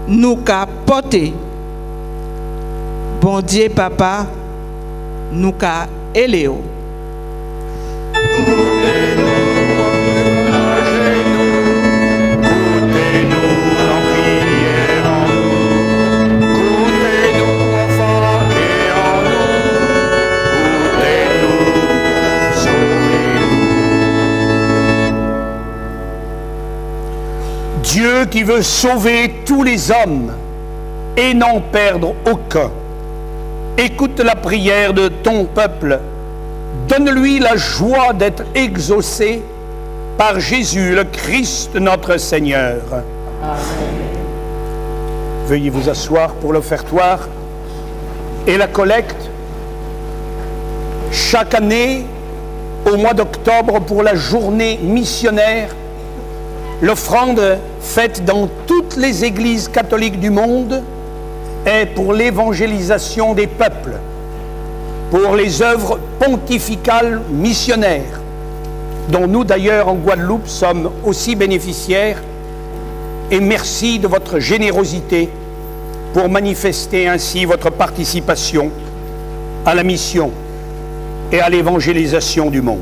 nous capote. Bon Dieu, papa, nous ca éléo. Dieu qui veut sauver tous les hommes et n'en perdre aucun, écoute la prière de ton peuple. Donne-lui la joie d'être exaucé par Jésus, le Christ notre Seigneur. Amen. Veuillez vous asseoir pour l'offertoire et la collecte. Chaque année, au mois d'octobre, pour la journée missionnaire, l'offrande faite dans toutes les églises catholiques du monde est pour l'évangélisation des peuples, pour les œuvres pontificales missionnaires, dont nous d'ailleurs en Guadeloupe sommes aussi bénéficiaires, et merci de votre générosité pour manifester ainsi votre participation à la mission et à l'évangélisation du monde.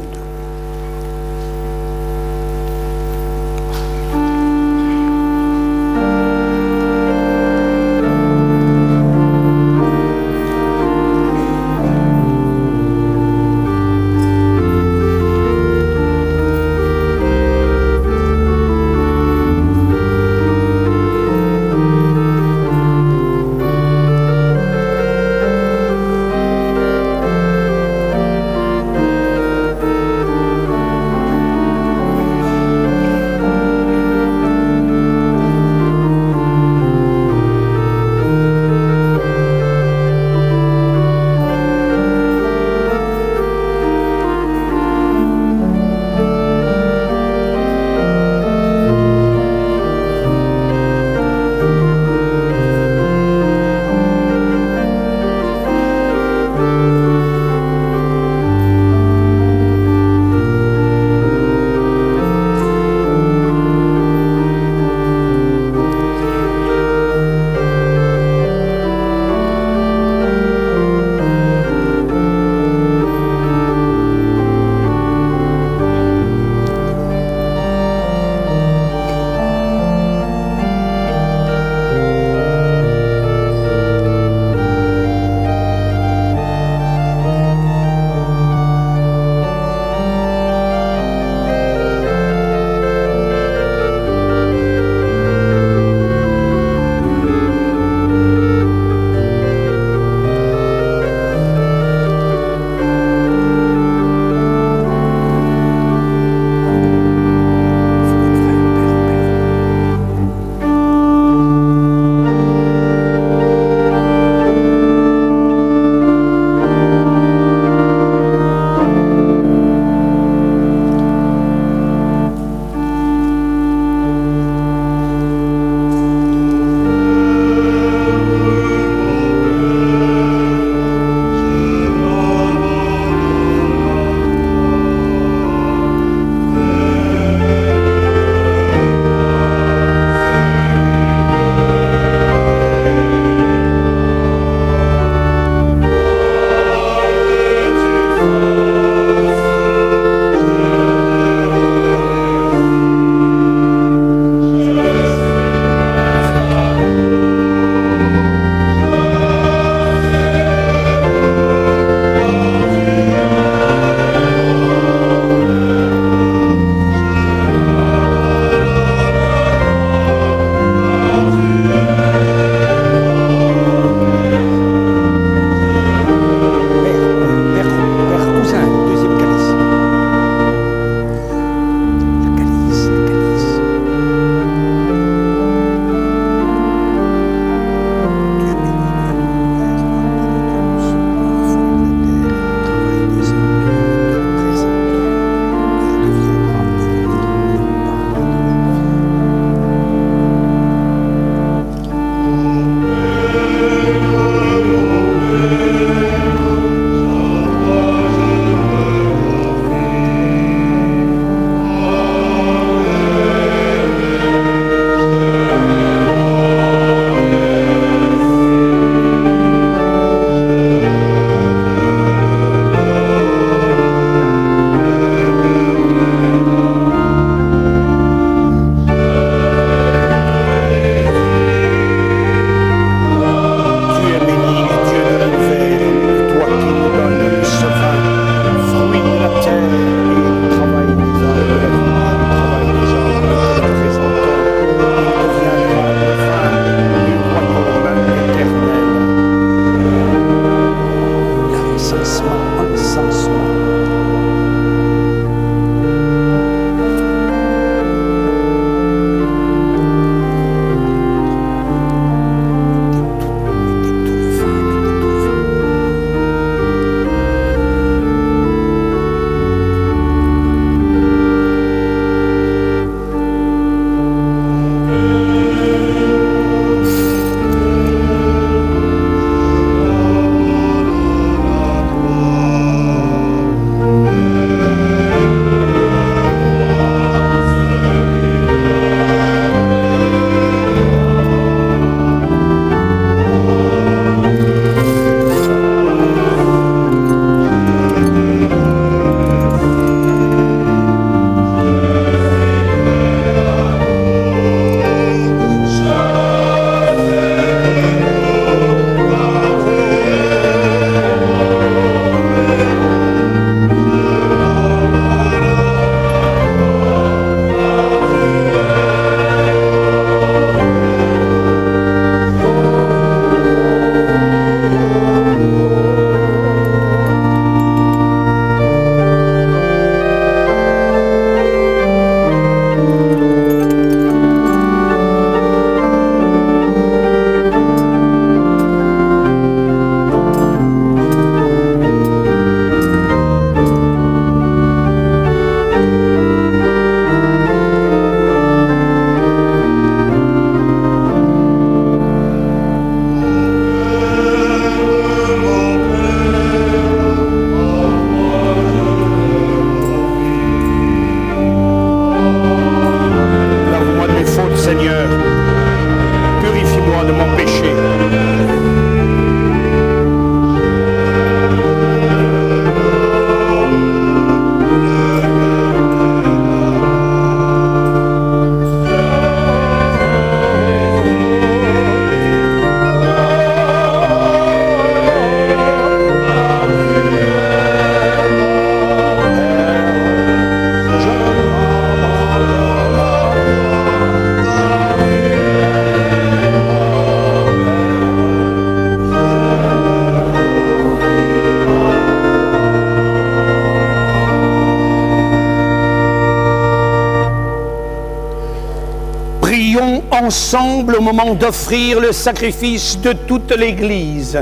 ensemble au moment d'offrir le sacrifice de toute l'Église.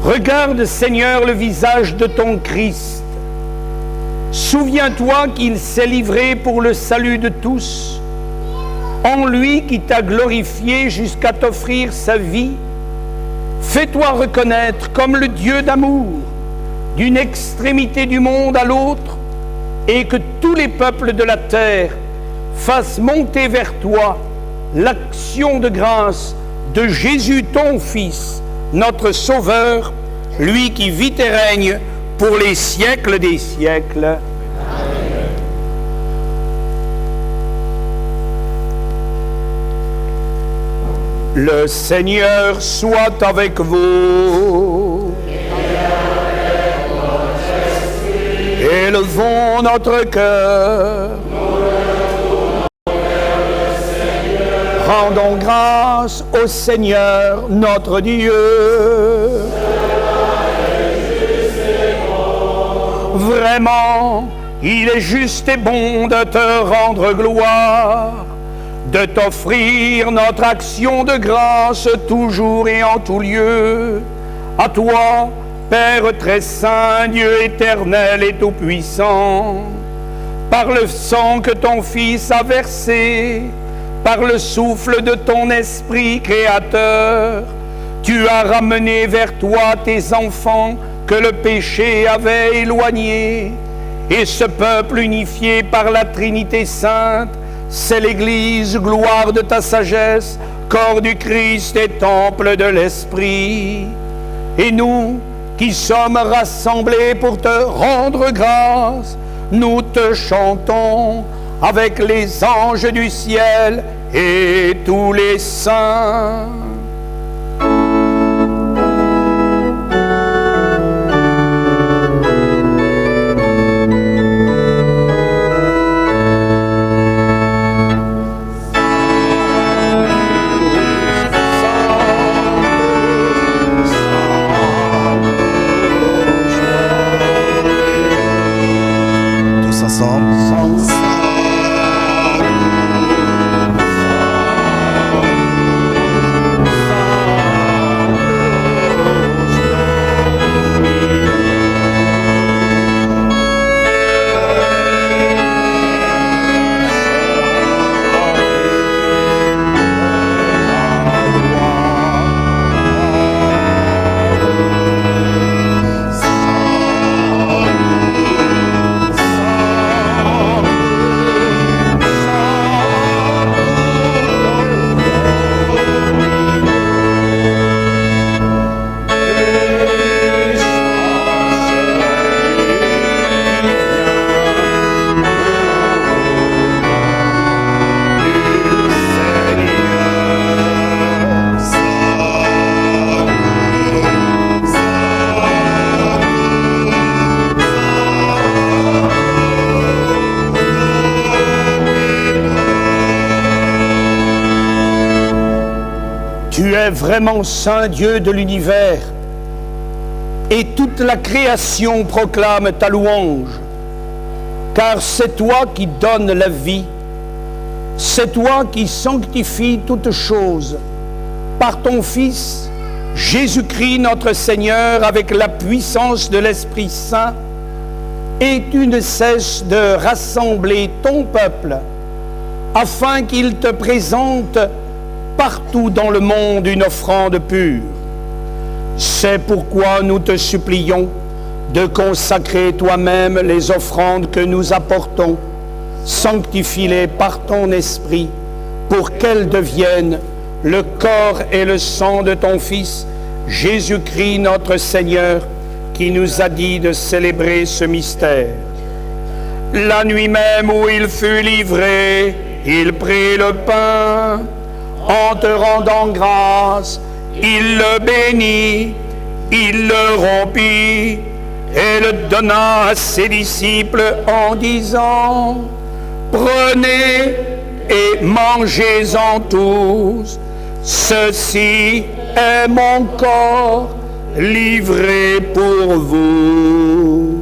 Regarde, Seigneur, le visage de ton Christ. Souviens-toi qu'il s'est livré pour le salut de tous. En lui qui t'a glorifié jusqu'à t'offrir sa vie, fais-toi reconnaître comme le Dieu d'amour, d'une extrémité du monde à l'autre, et que tous les peuples de la terre fassent monter vers toi l'action de grâce de Jésus ton Fils, notre Sauveur, lui qui vit et règne pour les siècles des siècles. Le Seigneur soit avec vous. Élevons notre cœur. Rendons grâce au Seigneur notre Dieu. Vraiment, il est juste et bon de te rendre gloire, de t'offrir notre action de grâce toujours et en tout lieu. À toi, Père très saint, Dieu éternel et tout-puissant, par le sang que ton Fils a versé, par le souffle de ton esprit créateur, tu as ramené vers toi tes enfants que le péché avait éloignés. Et ce peuple unifié par la Trinité sainte, c'est l'Église, gloire de ta sagesse, corps du Christ et temple de l'Esprit. Et nous, qui sommes rassemblés pour te rendre grâce, nous te chantons avec les anges du ciel et tous les saints. Tu es vraiment saint Dieu de l'univers, et toute la création proclame ta louange, car c'est toi qui donnes la vie, c'est toi qui sanctifies toutes choses, par ton Fils, Jésus-Christ notre Seigneur, avec la puissance de l'Esprit Saint, et tu ne cesses de rassembler ton peuple, afin qu'il te présente partout dans le monde une offrande pure. C'est pourquoi nous te supplions de consacrer toi-même les offrandes que nous apportons. Sanctifie-les par ton esprit pour qu'elles deviennent le corps et le sang de ton Fils, Jésus-Christ notre Seigneur, qui nous a dit de célébrer ce mystère. La nuit même où il fut livré, il prit le pain. En te rendant grâce, il le bénit, il le rompit et le donna à ses disciples en disant: prenez et mangez-en tous, ceci est mon corps livré pour vous.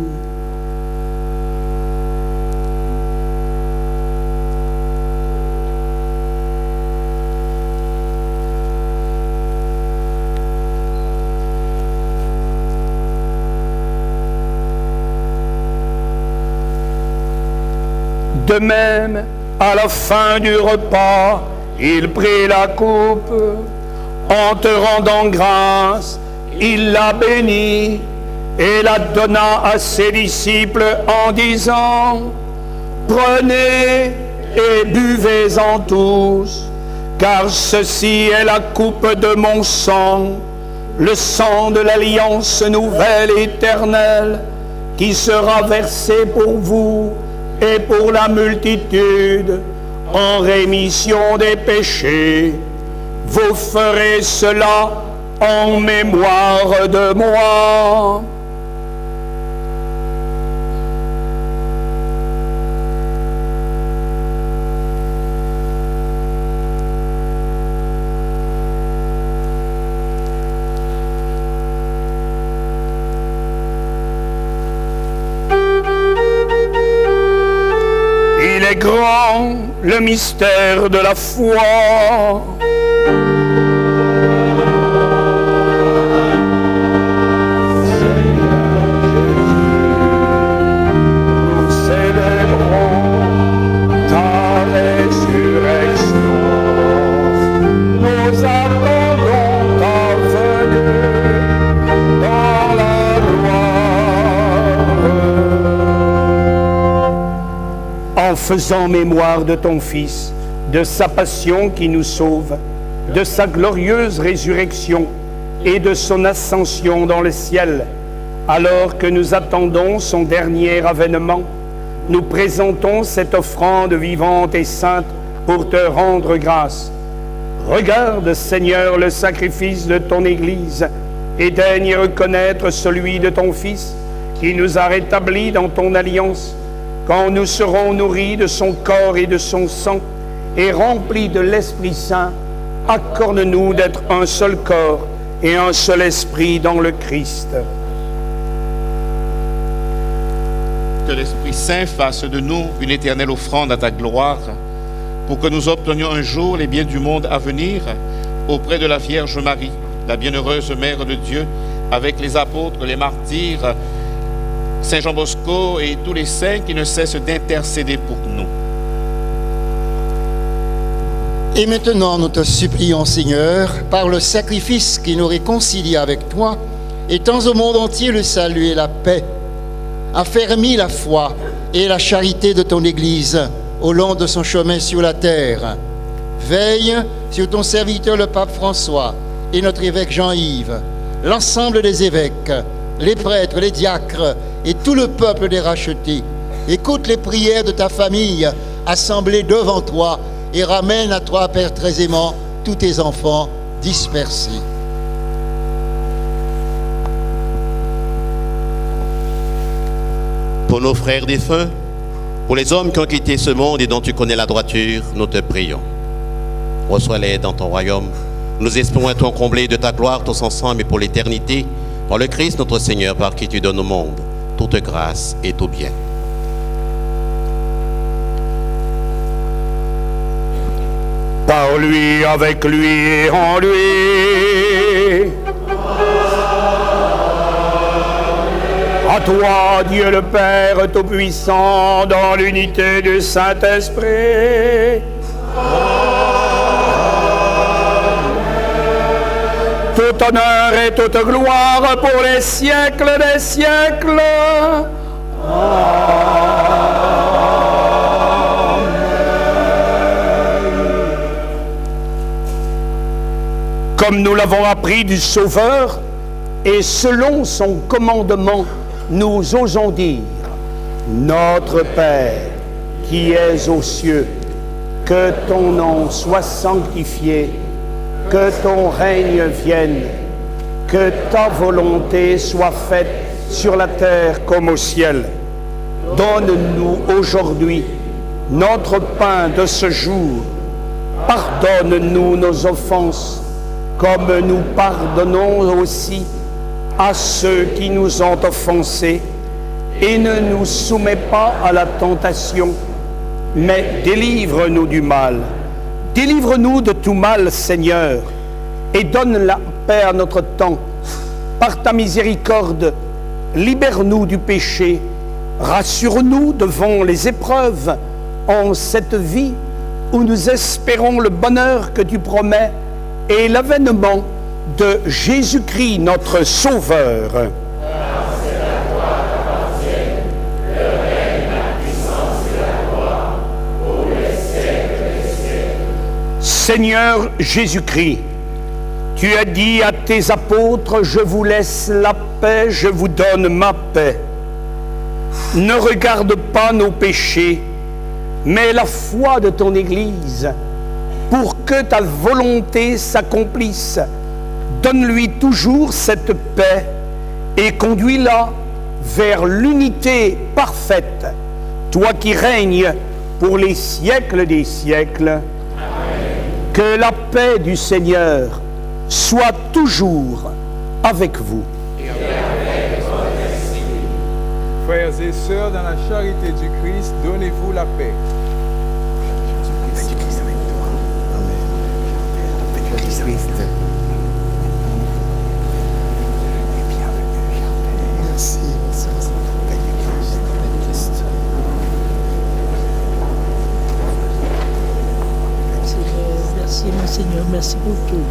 De même, à la fin du repas, il prit la coupe. En te rendant grâce, il la bénit et la donna à ses disciples en disant: Prenez et buvez-en tous, car ceci est la coupe de mon sang, le sang de l'alliance nouvelle et éternelle, qui sera versé pour vous et pour la multitude en rémission des péchés. Vous ferez cela en mémoire de moi. Il est grand le mystère de la foi. En faisant mémoire de ton Fils, de sa passion qui nous sauve, de sa glorieuse résurrection et de son ascension dans le ciel, alors que nous attendons son dernier avènement, nous présentons cette offrande vivante et sainte pour te rendre grâce. Regarde, Seigneur, le sacrifice de ton Église et daigne reconnaître celui de ton Fils qui nous a rétablis dans ton alliance. Quand nous serons nourris de son corps et de son sang et remplis de l'Esprit Saint, accorde-nous d'être un seul corps et un seul esprit dans le Christ. Que l'Esprit Saint fasse de nous une éternelle offrande à ta gloire, pour que nous obtenions un jour les biens du monde à venir auprès de la Vierge Marie, la bienheureuse Mère de Dieu, avec les apôtres, les martyrs, Saint Jean Bosco et tous les saints qui ne cessent d'intercéder pour nous. Et maintenant, nous te supplions, Seigneur, par le sacrifice qui nous réconcilie avec toi, étends au monde entier le salut et la paix. Affermis la foi et la charité de ton Église au long de son chemin sur la terre. Veille sur ton serviteur le pape François et notre évêque Jean-Yves, l'ensemble des évêques, les prêtres, les diacres et tout le peuple des rachetés. Écoute les prières de ta famille assemblée devant toi et ramène à toi, Père très aimant, tous tes enfants dispersés. Pour nos frères défunts, pour les hommes qui ont quitté ce monde et dont tu connais la droiture, nous te prions. Reçois-les dans ton royaume. Nous espérons être comblés de ta gloire tous ensemble et pour l'éternité, par le Christ notre Seigneur, par qui tu donnes au monde toute grâce et tout bien. Par lui, avec lui et en lui. À toi, Dieu le Père Tout-Puissant, dans l'unité du Saint-Esprit. Tout honneur et toute gloire pour les siècles des siècles. Comme nous l'avons appris du Sauveur, et selon son commandement, nous osons dire: Notre Père, qui es aux cieux, que ton nom soit sanctifié, que ton règne vienne, que ta volonté soit faite sur la terre comme au ciel. Donne-nous aujourd'hui notre pain de ce jour. Pardonne-nous nos offenses, comme nous pardonnons aussi à ceux qui nous ont offensés. Et ne nous soumets pas à la tentation, mais délivre-nous du mal. Délivre-nous de tout mal, Seigneur, et donne la paix à notre temps. Par ta miséricorde, libère-nous du péché, rassure-nous devant les épreuves, en cette vie où nous espérons le bonheur que tu promets et l'avènement de Jésus-Christ, notre Sauveur. Seigneur Jésus-Christ, tu as dit à tes apôtres, je vous laisse la paix, je vous donne ma paix. Ne regarde pas nos péchés, mais la foi de ton Église, pour que ta volonté s'accomplisse. Donne-lui toujours cette paix et conduis-la vers l'unité parfaite, toi qui règnes pour les siècles des siècles. Que la paix du Seigneur soit toujours avec vous. Frères et sœurs, dans la charité du Christ, donnez-vous la paix. Merci, mon Seigneur, merci pour tout.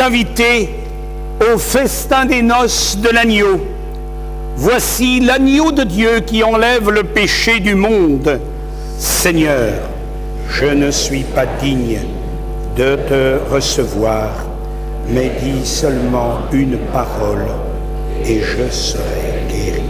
Invités au festin des noces de l'agneau. Voici l'agneau de Dieu qui enlève le péché du monde. Seigneur, je ne suis pas digne de te recevoir, mais dis seulement une parole et je serai guéri.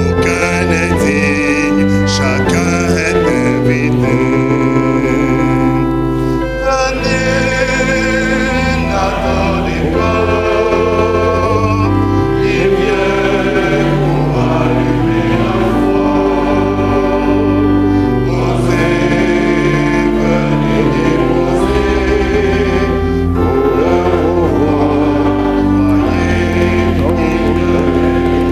Aucun n'est digne, chacun est invité. Venez, n'attendez pas, il vient pour allumer la foi. Osez, venez déposer pour le pouvoir, croyez qu'il vient.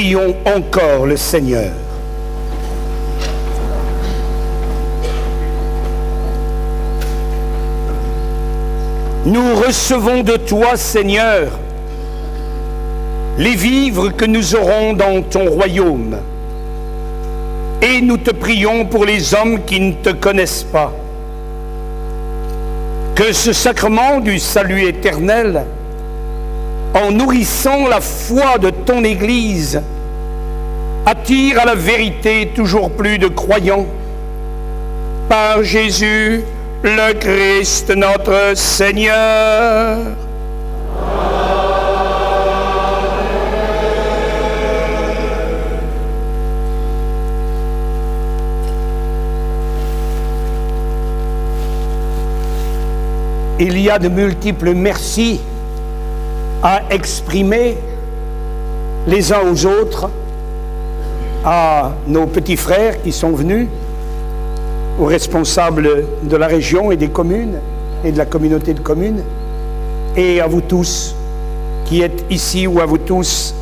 Prions encore le Seigneur. Nous recevons de toi, Seigneur, les vivres que nous aurons dans ton royaume. Et nous te prions pour les hommes qui ne te connaissent pas. Que ce sacrement du salut éternel, en nourrissant la foi de ton Église, attire à la vérité toujours plus de croyants. Par Jésus, le Christ notre Seigneur. Il y a de multiples merci à exprimer les uns aux autres, à nos petits frères qui sont venus, aux responsables de la région et des communes et de la communauté de communes, et à vous tous qui êtes ici ou à vous tous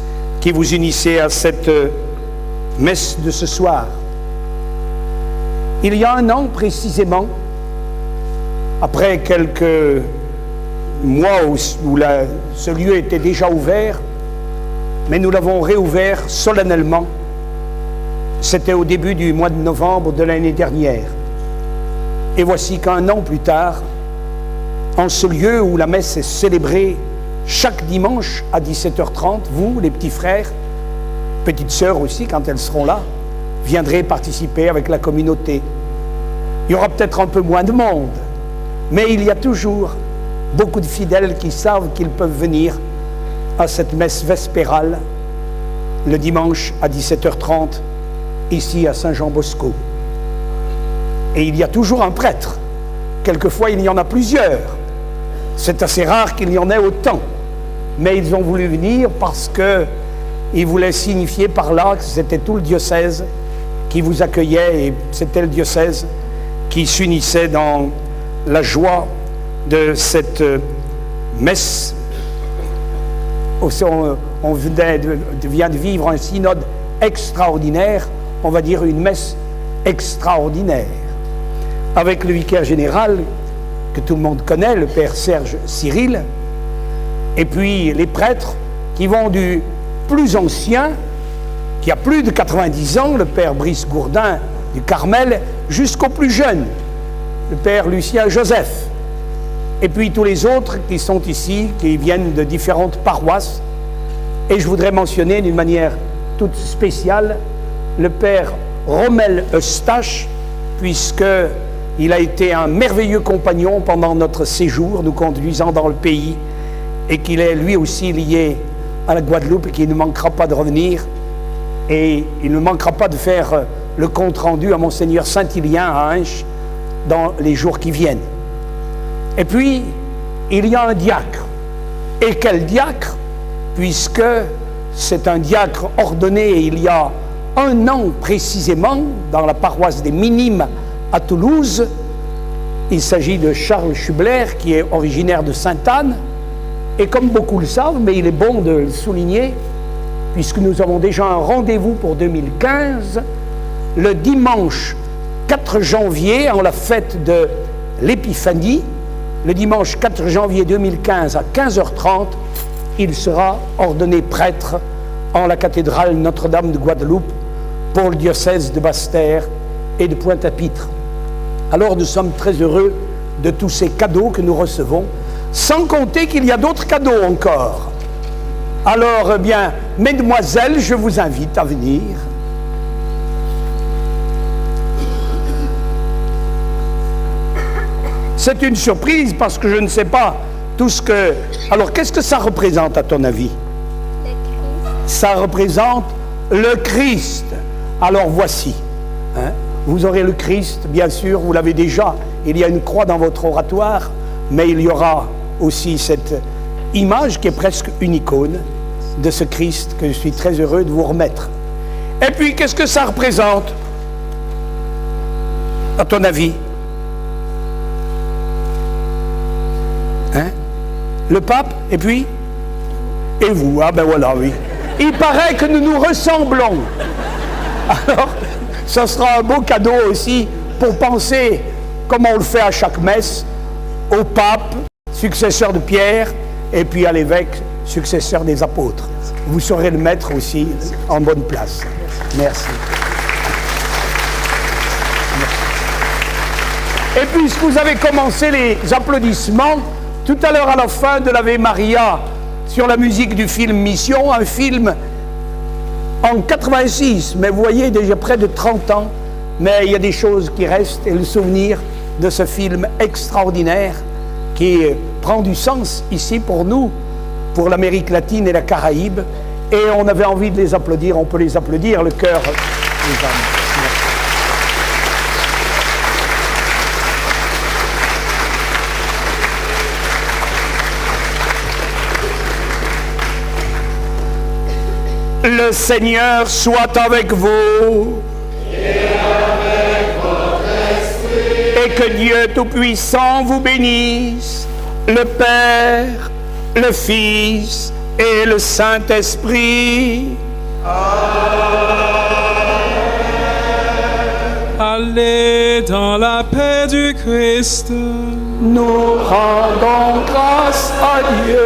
qui vous unissez à cette messe de ce soir. Il y a un an précisément, après quelques mois où ce lieu était déjà ouvert, mais nous l'avons réouvert solennellement. C'était au début du mois de novembre de l'année dernière. Et voici qu'un an plus tard, en ce lieu où la messe est célébrée chaque dimanche à 17h30, vous, les petits frères, petites sœurs aussi, quand elles seront là, viendrez participer avec la communauté. Il y aura peut-être un peu moins de monde, mais il y a toujours beaucoup de fidèles qui savent qu'ils peuvent venir à cette messe vespérale le dimanche à 17h30 ici à Saint-Jean-Bosco. Et il y a toujours un prêtre. Quelquefois, il y en a plusieurs. C'est assez rare qu'il y en ait autant. Mais ils ont voulu venir parce qu'ils voulaient signifier par là que c'était tout le diocèse qui vous accueillait et c'était le diocèse qui s'unissait dans la joie de cette messe. On vient de vivre un synode extraordinaire, on va dire une messe extraordinaire, avec le vicaire général que tout le monde connaît, le père Serge Cyril, et puis les prêtres qui vont du plus ancien, qui a plus de 90 ans, le père Brice Gourdin du Carmel, jusqu'au plus jeune, le père Lucien Joseph. Et puis tous les autres qui sont ici, qui viennent de différentes paroisses. Et je voudrais mentionner d'une manière toute spéciale le père Rommel Eustache, puisqu'il a été un merveilleux compagnon pendant notre séjour, nous conduisant dans le pays, et qu'il est lui aussi lié à la Guadeloupe et qu'il ne manquera pas de revenir. Et il ne manquera pas de faire le compte-rendu à Monseigneur Saint-Hilien à Hinche dans les jours qui viennent. Et puis, il y a un diacre. Et quel diacre? Puisque c'est un diacre ordonné il y a un an précisément dans la paroisse des Minimes à Toulouse. Il s'agit de Charles Schubler qui est originaire de Sainte-Anne. Et comme beaucoup le savent, mais il est bon de le souligner, puisque nous avons déjà un rendez-vous pour 2015, le dimanche 4 janvier, en la fête de l'Épiphanie, le dimanche 4 janvier 2015 à 15h30, il sera ordonné prêtre en la cathédrale Notre-Dame de Guadeloupe pour le diocèse de Basse-Terre et de Pointe-à-Pitre. Alors nous sommes très heureux de tous ces cadeaux que nous recevons, sans compter qu'il y a d'autres cadeaux encore. Alors, eh bien, mesdemoiselles, je vous invite à venir. C'est une surprise parce que je ne sais pas tout ce que... Alors, qu'est-ce que ça représente à ton avis? Le Christ. Ça représente le Christ. Alors, voici. Hein? Vous aurez le Christ, bien sûr, vous l'avez déjà. Il y a une croix dans votre oratoire, mais il y aura aussi cette image qui est presque une icône de ce Christ que je suis très heureux de vous remettre. Et puis, qu'est-ce que ça représente, à ton avis? Hein? Le pape, et puis? Et vous, ah ben voilà, oui. Il paraît que nous nous ressemblons. Alors, ça sera un beau cadeau aussi pour penser, comme on le fait à chaque messe, au pape, successeur de Pierre, et puis à l'évêque, successeur des apôtres. Vous saurez le mettre aussi en bonne place. Merci. Et puisque vous avez commencé les applaudissements, tout à l'heure à la fin de l'Ave Maria, sur la musique du film Mission, un film en 86, mais vous voyez déjà près de 30 ans, mais il y a des choses qui restent, et le souvenir de ce film extraordinaire qui prend du sens ici pour nous, pour l'Amérique latine et la Caraïbe, et on avait envie de les applaudir, on peut les applaudir, le cœur des âmes. Le Seigneur soit avec vous. Et avec votre esprit. Et que Dieu Tout-Puissant vous bénisse, le Père, le Fils et le Saint-Esprit. Allez dans la paix du Christ. Nous rendons grâce à Dieu.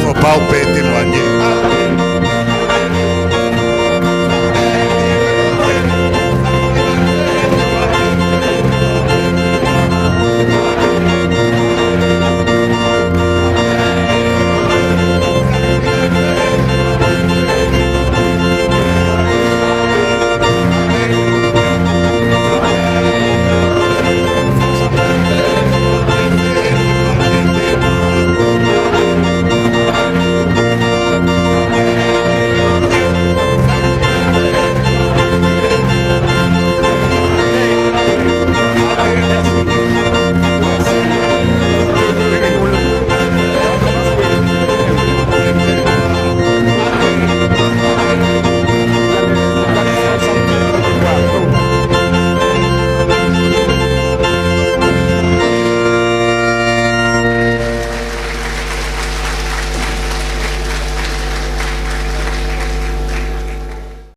Faut pas témoigner.